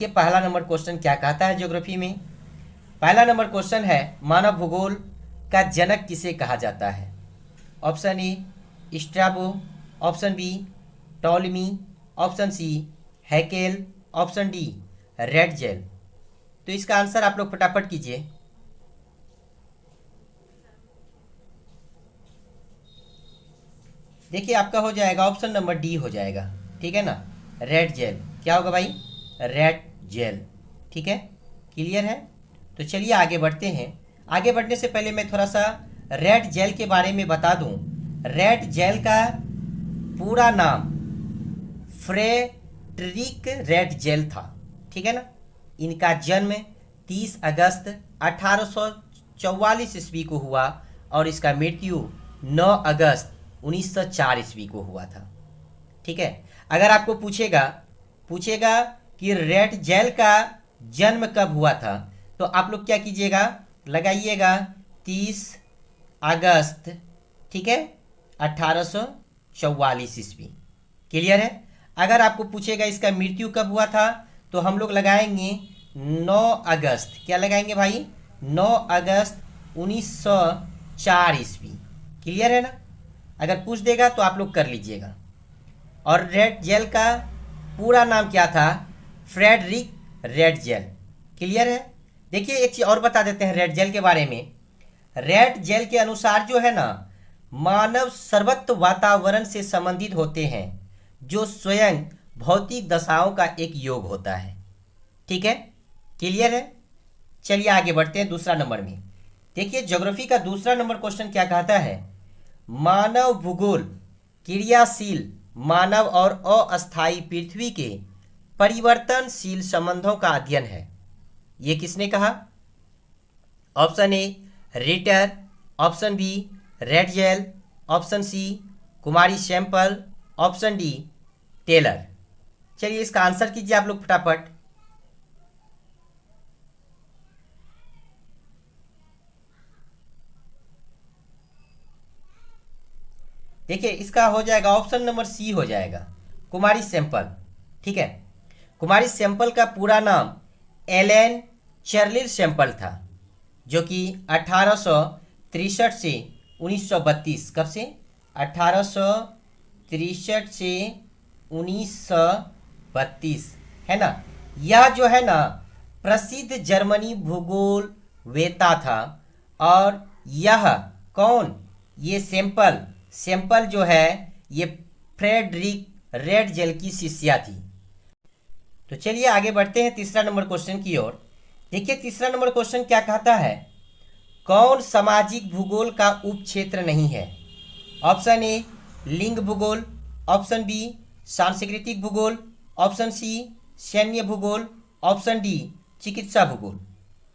ये पहला number question क्या कहता है ज्योग्राफी में। पहला नंबर क्वेश्चन है, मानव भूगोल का जनक किसे कहा जाता है। Option A Strabo, option B Ptolemy, option C Haeckel, option D Ratzel. तो इसका आंसर आप लोग फटाफट कीजिए। देखिए आपका हो जाएगा ऑप्शन नंबर डी हो जाएगा, ठीक है ना। रेड जेल क्या होगा भाई, रेड जेल, ठीक है, क्लियर है। तो चलिए आगे बढ़ते हैं। आगे बढ़ने से पहले मैं थोड़ा सा रेड जेल के बारे में बता दूं। रेड जेल का पूरा नाम फ्रेडरिक रेड जेल था, ठीक है ना। इनका जन्म 30 अगस्त 1844 ईस्वी को हुआ और इसका मृत्यु 9 अगस्त 1904 ईस्वी को हुआ था, ठीक है। अगर आपको पूछेगा पूछेगा कि रेड जेल का जन्म कब हुआ था, तो आप लोग क्या कीजिएगा, लगाइएगा 30 अगस्त, ठीक है, 1844 ईस्वी, क्लियर है। अगर आपको पूछेगा इसका मृत्यु कब हुआ था, तो हम लोग लगाएंगे 9 अगस्त, क्या लगाएंगे भाई, 9 अगस्त 1904 ईस्वी, क्लियर है ना। अगर पूछ देगा तो आप लोग कर लीजिएगा। और रेड जेल का पूरा नाम क्या था, फ्रेडरिक रेड जेल, क्लियर है। देखिए एक चीज़ और बता देते हैं रेड जेल के बारे में। रेड जेल के अनुसार जो है ना, मानव सर्वत्र वातावरण से संबंधित होते हैं जो स्वयं भौतिक दशाओं का एक योग होता है, ठीक है, क्लियर है। चलिए आगे बढ़ते हैं दूसरा नंबर में। देखिए ज्योग्राफी का दूसरा नंबर क्वेश्चन क्या कहता है, मानव भूगोल क्रियाशील मानव और अस्थायी पृथ्वी के परिवर्तनशील संबंधों का अध्ययन है। ये किसने कहा, option A Ritter, option B red jail, option C कुमारी सैंपल, ऑप्शन डी टेलर। चलिए इसका आंसर कीजिए आप लोग फटाफट। देखिए इसका हो जाएगा ऑप्शन नंबर सी हो जाएगा, कुमारी सैंपल, ठीक है। कुमारी सैंपल का पूरा नाम एलेन चर्लिल सैंपल था, जो कि 1863 से 1932, कब से, 1863 से 1932, है ना। यह जो है ना प्रसिद्ध जर्मनी भूगोल वेता था। और यह कौन, ये सैंपल जो है ये फ्रेडरिक रेड जेल की शिष्या थी। तो चलिए आगे बढ़ते हैं तीसरा नंबर क्वेश्चन की ओर। देखिए तीसरा नंबर क्वेश्चन क्या कहता है, कौन सामाजिक भूगोल का उप क्षेत्र नहीं है। ऑप्शन ए लिंग भूगोल, ऑप्शन बी सांस्कृतिक भूगोल, ऑप्शन सी सैन्य भूगोल, ऑप्शन डी चिकित्सा भूगोल।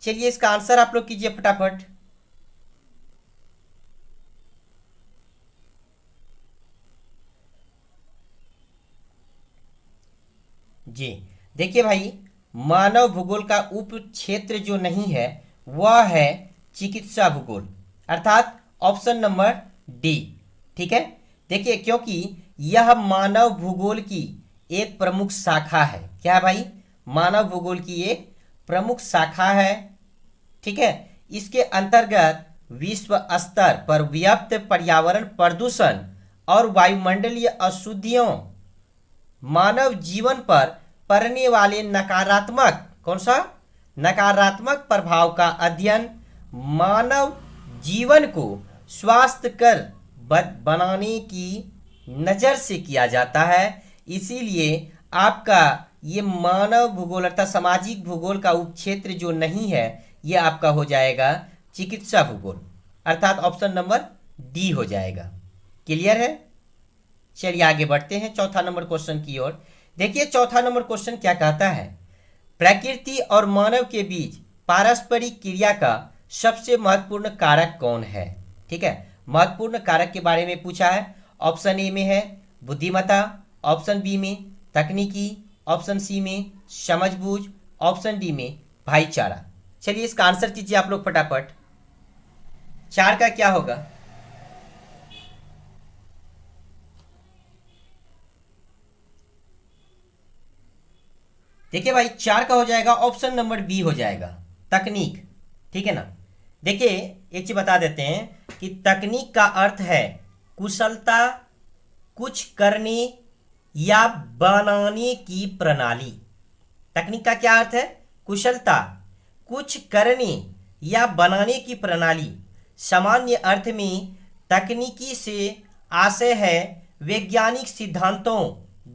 चलिए इसका आंसर आप लोग कीजिए फटाफट। जी देखिए भाई, मानव भूगोल का उप क्षेत्र जो नहीं है वह है चिकित्सा भूगोल, अर्थात ऑप्शन नंबर डी, ठीक है। देखिए क्योंकि यह मानव भूगोल की एक प्रमुख शाखा है। क्या है भाई, मानव भूगोल की एक प्रमुख शाखा है, ठीक है। इसके अंतर्गत विश्व स्तर पर व्याप्त पर्यावरण प्रदूषण और वायुमंडलीय अशुद्धियों, मानव जीवन पर पड़ने वाले नकारात्मक, कौन सा, नकारात्मक प्रभाव का अध्ययन मानव जीवन को स्वास्थ्यकर बनाने की नज़र से किया जाता है। इसीलिए आपका ये मानव भूगोल अर्थात सामाजिक भूगोल का उपक्षेत्र जो नहीं है, ये आपका हो जाएगा चिकित्सा भूगोल, अर्थात ऑप्शन नंबर डी हो जाएगा, क्लियर है। चलिए आगे बढ़ते हैं चौथा नंबर क्वेश्चन की ओर। देखिए चौथा नंबर क्वेश्चन क्या कहता है, प्रकृति और मानव के बीच पारस्परिक क्रिया का सबसे महत्वपूर्ण कारक कौन है, ठीक है। महत्वपूर्ण कारक के बारे में पूछा है। ऑप्शन ए में है बुद्धिमत्ता, ऑप्शन बी में तकनीकी, ऑप्शन सी में समझबूझ, ऑप्शन डी में भाईचारा। चलिए इसका आंसर कीजिए आप लोग फटाफट। 4 का क्या होगा, देखिए भाई 4 का हो जाएगा ऑप्शन नंबर बी हो जाएगा, तकनीक। ठीक है ना। देखिए एक चीज बता देते हैं कि तकनीक का अर्थ है कुशलता, कुछ करने या बनाने की प्रणाली। तकनीक का क्या अर्थ है? कुशलता, कुछ करने या बनाने की प्रणाली। सामान्य अर्थ में तकनीकी से आशय है वैज्ञानिक सिद्धांतों,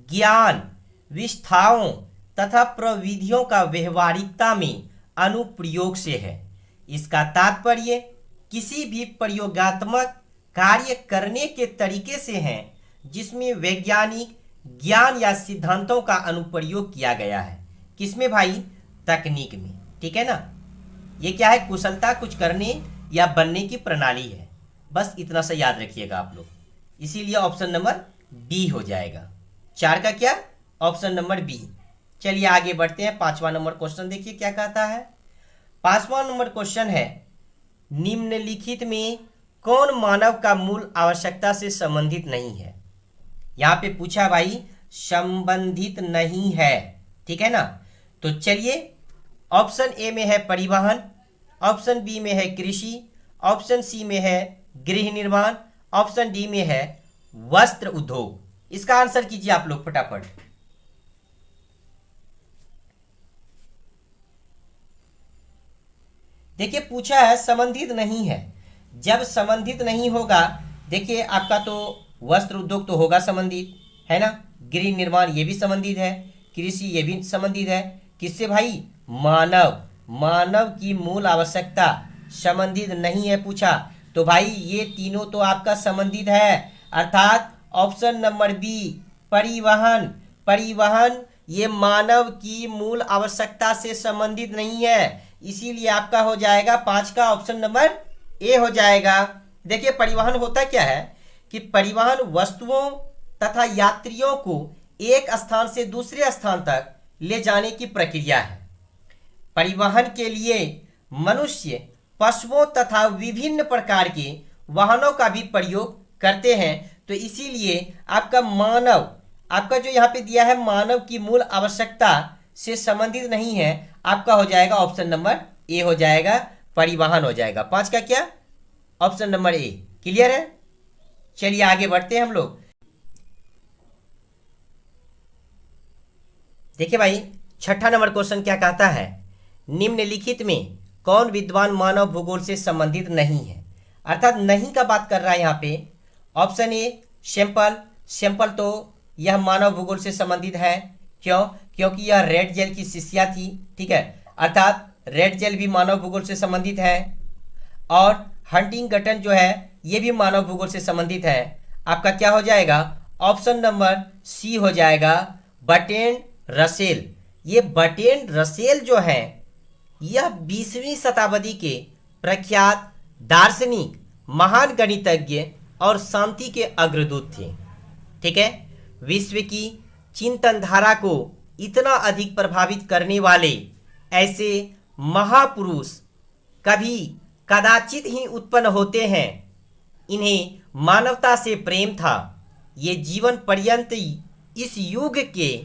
ज्ञान, विस्थाओं तथा प्रविधियों का व्यवहारिकता में अनुप्रयोग से है। इसका तात्पर्य किसी भी प्रयोगात्मक कार्य करने के तरीके से है जिसमें वैज्ञानिक ज्ञान या सिद्धांतों का अनुप्रयोग किया गया है। किसमें भाई? तकनीक में। ठीक है ना। ये क्या है? कुशलता, कुछ करने या बनने की प्रणाली है। बस इतना सा याद रखिएगा आप लोग, इसीलिए ऑप्शन नंबर बी हो जाएगा। 4 का क्या? Option number B. चलिए आगे बढ़ते हैं। 5वां नंबर क्वेश्चन देखिए क्या कहता है। 5वां नंबर क्वेश्चन है निम्नलिखित में कौन मानव का मूल आवश्यकता से संबंधित नहीं है? यहां पे पूछा भाई संबंधित नहीं है। ठीक है ना। तो चलिए ऑप्शन ए में है परिवहन, ऑप्शन बी में है कृषि, ऑप्शन सी में है गृह निर्माण, ऑप्शन डी में है वस्त्र उद्योग। इसका आंसर कीजिए आप लोग फटाफट। देखिए पूछा है संबंधित नहीं है। जब संबंधित नहीं होगा, देखिए आपका तो वस्त्र उद्योग तो होगा संबंधित, है ना। गृह निर्माण ये भी संबंधित है, कृषि ये भी संबंधित है। किससे भाई? मानव की मूल आवश्यकता संबंधित नहीं है पूछा। तो भाई ये तीनों तो आपका संबंधित है, अर्थात ऑप्शन नंबर बी परिवहन ये मानव की मूल आवश्यकता से संबंधित नहीं है। इसीलिए आपका हो जाएगा 5 का ऑप्शन नंबर ए हो जाएगा। देखिए परिवहन होता क्या है कि परिवहन वस्तुओं तथा यात्रियों को एक स्थान से दूसरे स्थान तक ले जाने की प्रक्रिया है। परिवहन के लिए मनुष्य, पशुओं तथा विभिन्न प्रकार के वाहनों का भी प्रयोग करते हैं। तो इसीलिए आपका जो यहाँ पे दिया है मानव की मूल आवश्यकता से संबंधित नहीं है, आपका हो जाएगा ऑप्शन नंबर ए हो जाएगा, परिवहन हो जाएगा। 5 का क्या? Option number A. क्लियर है। चलिए आगे बढ़ते हैं हम लोग। देखिए भाई 6ठा नंबर क्वेश्चन क्या कहता है, निम्नलिखित में कौन विद्वान मानव भूगोल से संबंधित नहीं है? अर्थात नहीं का बात कर रहा है यहाँ पे। ऑप्शन ए सैंपल तो यह मानव भूगोल से संबंधित है। क्यों? क्योंकि यह रेड जेल की शिष्या थी। ठीक है, अर्थात रेड जेल भी मानव भूगोल से संबंधित है। और हंटिंगटन जो है ये भी मानव भूगोल से संबंधित है। आपका क्या हो जाएगा? ऑप्शन नंबर सी हो जाएगा, बर्ट्रैंड रसेल। ये बर्ट्रैंड रसेल जो है यह 20वीं शताब्दी के प्रख्यात दार्शनिक, महान गणितज्ञ और शांति के अग्रदूत थे। ठीक है, विश्व की चिंतन धारा को इतना अधिक प्रभावित करने वाले ऐसे महापुरुष कभी कदाचित ही उत्पन्न होते हैं। इन्हें मानवता से प्रेम था। ये जीवन पर्यंत इस युग के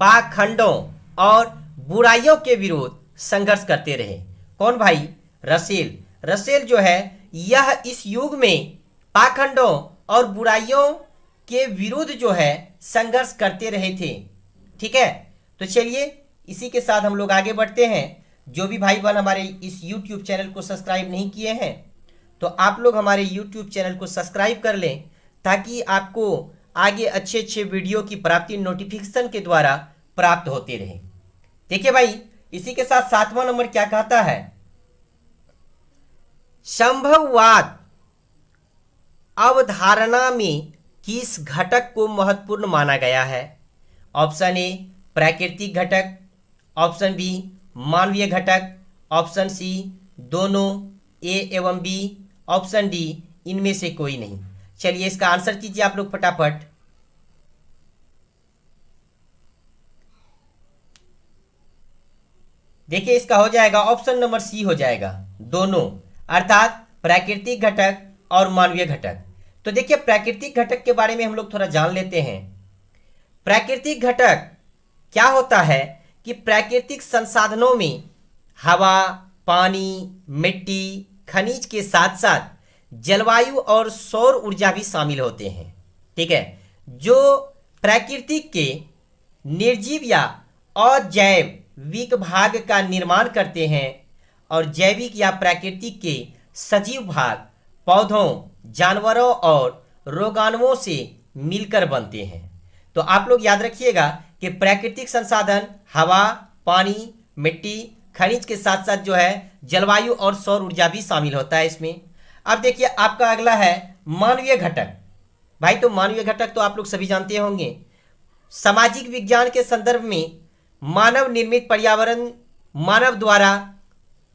पाखंडों और बुराइयों के विरोध संघर्ष करते रहे। कौन भाई? रसेल जो है यह इस युग में पाखंडों और बुराइयों के विरुद्ध जो है संघर्ष करते रहे थे। ठीक है, तो चलिए इसी के साथ हम लोग आगे बढ़ते हैं। जो भी भाई बहन हमारे इस YouTube चैनल को सब्सक्राइब नहीं किए हैं तो आप लोग हमारे YouTube चैनल को सब्सक्राइब कर लें ताकि आपको आगे अच्छे अच्छे वीडियो की प्राप्ति नोटिफिकेशन के द्वारा प्राप्त होते रहे। देखिए भाई इसी के साथ 7वां नंबर क्या कहता है, संभववाद अवधारणा में किस घटक को महत्वपूर्ण माना गया है? ऑप्शन ए प्राकृतिक घटक, ऑप्शन बी मानवीय घटक, ऑप्शन सी दोनों ए एवं बी, ऑप्शन डी इनमें से कोई नहीं। चलिए इसका आंसर कीजिए आप लोग फटाफट। देखिए इसका हो जाएगा ऑप्शन नंबर सी हो जाएगा, दोनों, अर्थात प्राकृतिक घटक और मानवीय घटक। तो देखिए प्राकृतिक घटक के बारे में हम लोग थोड़ा जान लेते हैं। प्राकृतिक घटक क्या होता है कि प्राकृतिक संसाधनों में हवा, पानी, मिट्टी, खनिज के साथ साथ जलवायु और सौर ऊर्जा भी शामिल होते हैं। ठीक है, जो प्राकृतिक के निर्जीव या अजैविक भाग का निर्माण करते हैं और जैविक या प्राकृतिक के सजीव भाग पौधों, जानवरों और रोगाणुओं से मिलकर बनते हैं। तो आप लोग याद रखिएगा कि प्राकृतिक संसाधन हवा, पानी, मिट्टी, खनिज के साथ साथ जो है जलवायु और सौर ऊर्जा भी शामिल होता है इसमें। अब देखिए आपका अगला है मानवीय घटक। भाई तो मानवीय घटक तो आप लोग सभी जानते होंगे। सामाजिक विज्ञान के संदर्भ में मानव निर्मित पर्यावरण, मानव द्वारा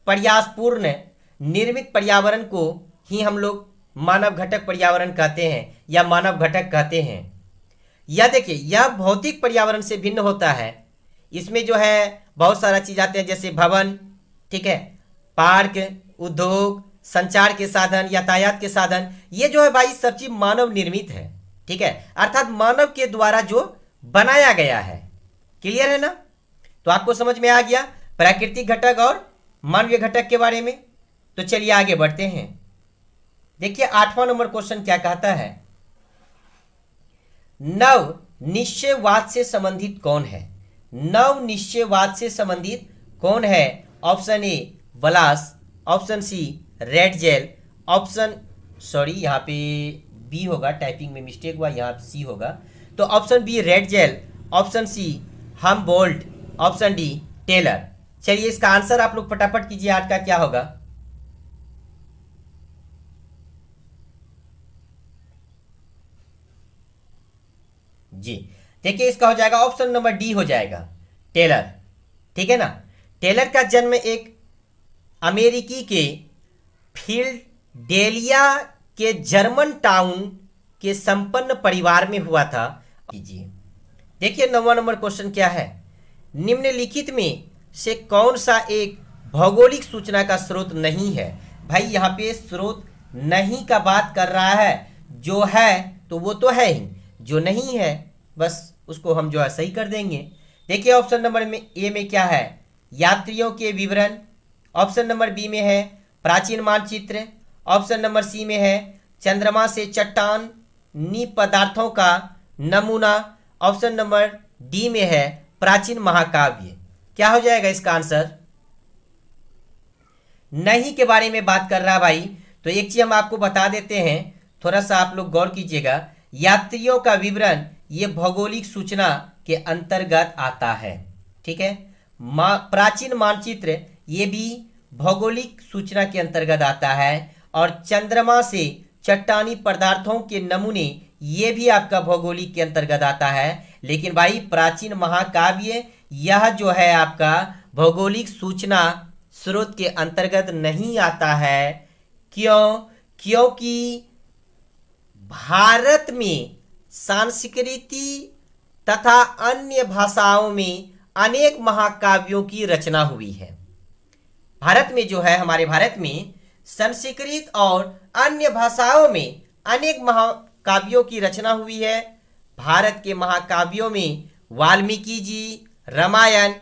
प्रयासपूर्ण निर्मित पर्यावरण को ही हम लोग मानव घटक पर्यावरण कहते हैं या मानव घटक कहते हैं। यह देखिए यह भौतिक पर्यावरण से भिन्न होता है। इसमें जो है बहुत सारा चीज आते हैं जैसे भवन, ठीक है, पार्क, उद्योग, संचार के साधन, यातायात के साधन, ये जो है भाई सब चीज मानव निर्मित है। ठीक है, अर्थात मानव के द्वारा जो बनाया गया है। क्लियर है ना? तो आपको समझ में आ गया प्राकृतिक घटक और मानवीय घटक के बारे में। तो चलिए आगे बढ़ते हैं। देखिए 8वां नंबर क्वेश्चन क्या कहता है, नव निश्चयवाद से संबंधित कौन है? नव निश्चयवाद से संबंधित कौन है? ऑप्शन ए वलास, option C red jail, option sorry यहाँ पे बी होगा, टाइपिंग में मिस्टेक हुआ, यहाँ सी होगा। तो option B red jail, option C Humboldt, option D Taylor. चलिए इसका आंसर आप लोग फटाफट कीजिए, आज का क्या होगा? जी देखिए इसका हो जाएगा ऑप्शन नंबर डी हो जाएगा, टेलर। ठीक है ना? टेलर का जन्म एक अमेरिकी के फिलडेल्फिया के जर्मन टाउन के संपन्न परिवार में हुआ था। कीजिए देखिए 9वां नंबर क्वेश्चन क्या है, निम्नलिखित में से कौन सा एक भौगोलिक सूचना का स्रोत नहीं है? भाई यहाँ पे स्रोत नहीं का बात कर रहा है, जो है तो वो तो है ही, जो नहीं है बस उसको हम जो है सही कर देंगे। देखिए ऑप्शन नंबर में ए में क्या है, यात्रियों के विवरण, ऑप्शन नंबर बी में है प्राचीन मानचित्र, ऑप्शन नंबर सी में है चंद्रमा से चट्टानी पदार्थों का नमूना, ऑप्शन नंबर डी में है प्राचीन महाकाव्य। क्या हो जाएगा इसका आंसर? नहीं के बारे में बात कर रहा है भाई। तो एक चीज हम आपको बता देते हैं, थोड़ा सा आप लोग गौर कीजिएगा। यात्रियों का विवरण ये भौगोलिक सूचना के अंतर्गत आता है। ठीक है, प्राचीन मानचित्र ये भी भौगोलिक सूचना के अंतर्गत आता है, और चंद्रमा से चट्टानी पदार्थों के नमूने ये भी आपका भौगोलिक के अंतर्गत आता है। लेकिन भाई प्राचीन महाकाव्य यह जो है आपका भौगोलिक सूचना स्रोत के अंतर्गत नहीं आता है। क्यों? क्योंकि भारत में संस्कृति तथा अन्य भाषाओं में अनेक महाकाव्यों की रचना हुई है। भारत में जो है, हमारे भारत में संस्कृत और अन्य भाषाओं में अनेक महाकाव्यों की रचना हुई है। भारत के महाकाव्यों में वाल्मीकि जी रामायण,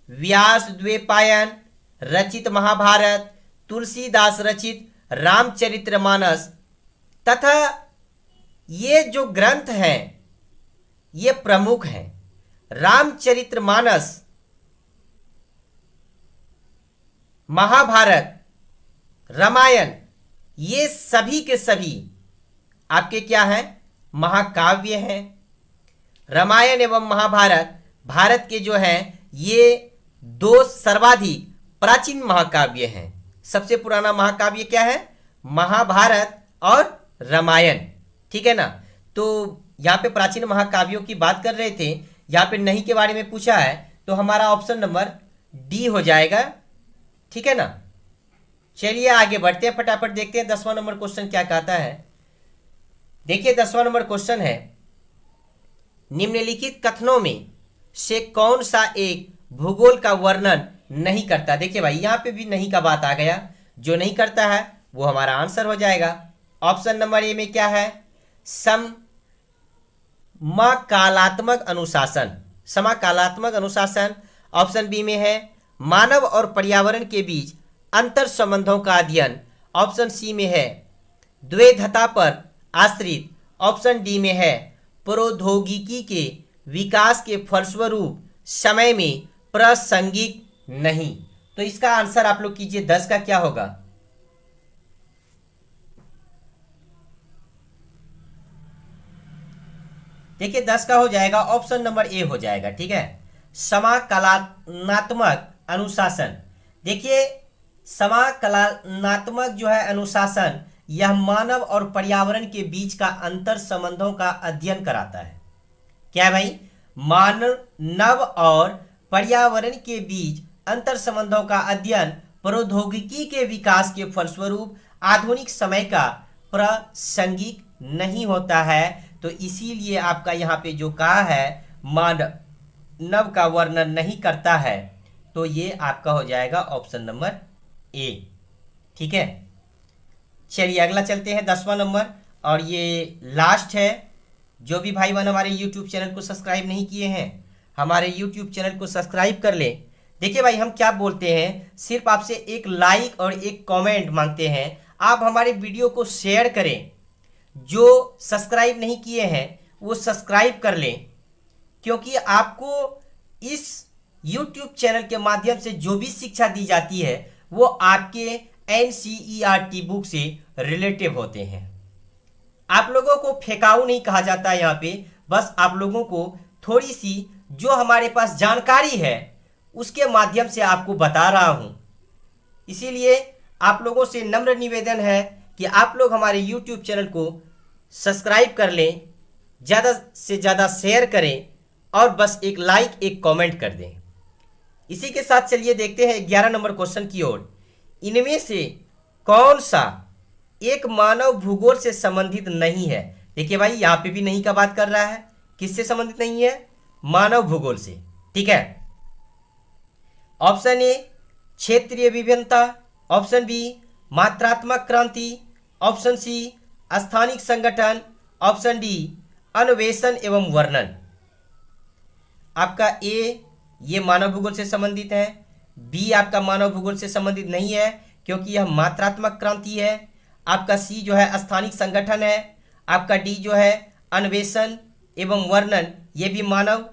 व्यास द्वैपायन रचित महाभारत, तुलसीदास रचित रामचरितमानस तथा ये जो ग्रंथ हैं ये प्रमुख हैं। रामचरितमानस, महाभारत, रामायण ये सभी के सभी आपके क्या हैं? महाकाव्य हैं। रामायण एवं महाभारत भारत के जो हैं ये दो सर्वाधिक प्राचीन महाकाव्य हैं। सबसे पुराना महाकाव्य क्या है? महाभारत और रामायण। ठीक है ना? तो यहाँ पे प्राचीन महाकाव्यों की बात कर रहे थे, यहाँ पे नहीं के बारे में पूछा है, तो हमारा ऑप्शन नंबर डी हो जाएगा। ठीक है ना? चलिए आगे बढ़ते हैं, फटाफट देखते हैं 10वां नंबर क्वेश्चन क्या कहता है। देखिए 10वां नंबर क्वेश्चन है, निम्नलिखित कथनों में से कौन सा एक भूगोल का वर्णन नहीं करता? देखिए भाई यहाँ पे भी नहीं का बात आ गया, जो नहीं करता है वो हमारा आंसर हो जाएगा। ऑप्शन नंबर ए में क्या है? समकालात्मक अनुशासन, समकालात्मक अनुशासन, ऑप्शन बी में है मानव और पर्यावरण के बीच अंतर संबंधों का अध्ययन, ऑप्शन सी में है द्वैधता पर आश्रित, ऑप्शन डी में है प्रौद्योगिकी के विकास के फलस्वरूप समय में प्रासंगिक नहीं। तो इसका आंसर आप लोग कीजिए 10 का क्या होगा। देखिए 10 का हो जाएगा ऑप्शन नंबर ए हो जाएगा। ठीक है, समाकलनात्मक अनुशासन। देखिए समाकलनात्मक जो है अनुशासन, यह मानव और पर्यावरण के बीच का अंतर संबंधों का अध्ययन कराता है। क्या है भाई? मानव और पर्यावरण के बीच अंतर संबंधों का अध्ययन प्रौद्योगिकी के विकास के फलस्वरूप आधुनिक समय का प्रासंगिक नहीं होता है। तो इसीलिए आपका यहाँ पे जो कहा है मानव का वर्णन नहीं करता है, तो ये आपका हो जाएगा ऑप्शन नंबर ए। ठीक है, चलिए अगला चलते हैं 10वां नंबर, और ये लास्ट है। जो भी भाई बहन हमारे YouTube चैनल को सब्सक्राइब नहीं किए हैं, हमारे YouTube चैनल को सब्सक्राइब कर ले। देखिए भाई हम क्या बोलते हैं, सिर्फ आपसे एक लाइक और एक कमेंट मांगते हैं। आप हमारे वीडियो को शेयर करें, जो सब्सक्राइब नहीं किए हैं वो सब्सक्राइब कर लें, क्योंकि आपको इस YouTube चैनल के माध्यम से जो भी शिक्षा दी जाती है वो आपके NCERT बुक से रिलेटिव होते हैं। आप लोगों को फेंकाऊ नहीं कहा जाता है यहाँ पे, बस आप लोगों को थोड़ी सी जो हमारे पास जानकारी है उसके माध्यम से आपको बता रहा हूँ। इसीलिए आप लोगों से नम्र निवेदन है कि आप लोग हमारे YouTube चैनल को सब्सक्राइब कर लें, ज़्यादा से ज़्यादा शेयर करें और बस एक लाइक एक कमेंट कर दें। इसी के साथ चलिए देखते हैं 11 नंबर क्वेश्चन की ओर। इनमें से कौन सा एक मानव भूगोल से संबंधित नहीं है? देखिए भाई यहाँ पे भी नहीं का बात कर रहा है, किससे संबंधित नहीं है? मानव भूगोल से। ठीक है, ऑप्शन ए क्षेत्रीय विभिन्नता, ऑप्शन बी मात्रात्मक क्रांति, ऑप्शन सी स्थानिक संगठन, ऑप्शन डी अन्वेषण एवं वर्णन। आपका ए ये मानव भूगोल से संबंधित है, बी आपका मानव भूगोल से संबंधित नहीं है क्योंकि यह मात्रात्मक क्रांति है, आपका सी जो है स्थानिक संगठन है, आपका डी जो है अन्वेषण एवं वर्णन, ये भी मानव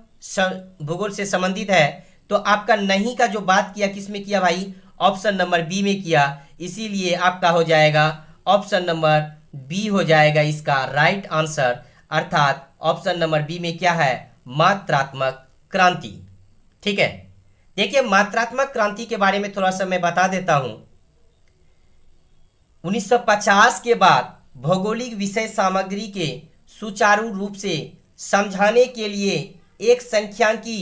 भूगोल से संबंधित है। तो आपका नहीं का जो बात किया किसमें किया भाई? ऑप्शन नंबर बी में किया। इसीलिए आपका हो जाएगा ऑप्शन नंबर बी हो जाएगा इसका राइट आंसर, अर्थात ऑप्शन नंबर बी में क्या है? मात्रात्मक क्रांति। ठीक है, देखिए मात्रात्मक क्रांति के बारे में थोड़ा सा मैं बता देता हूं। 1950 के बाद भौगोलिक विषय सामग्री के सुचारू रूप से समझाने के लिए एक सांख्यिकी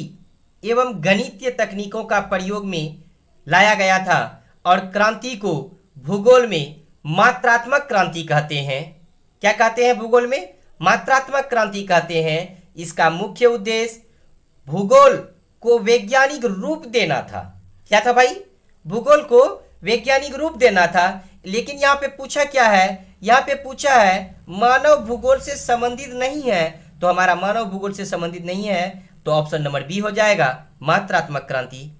एवं गणितीय तकनीकों का प्रयोग में लाया गया था और क्रांति को भूगोल में मात्रात्मक क्रांति कहते हैं। क्या कहते हैं? भूगोल में मात्रात्मक क्रांति कहते हैं। इसका मुख्य उद्देश्य भूगोल को वैज्ञानिक रूप देना था। क्या था भाई? भूगोल को वैज्ञानिक रूप देना था। लेकिन यहाँ पे पूछा क्या है? यहाँ पे पूछा है मानव भूगोल से संबंधित नहीं है, तो हमारा मानव भूगोल से संबंधित नहीं है, तो ऑप्शन नंबर बी हो जाएगा मात्रात्मक क्रांति।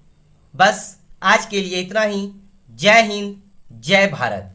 बस आज के लिए इतना ही। जय हिंद, जय भारत।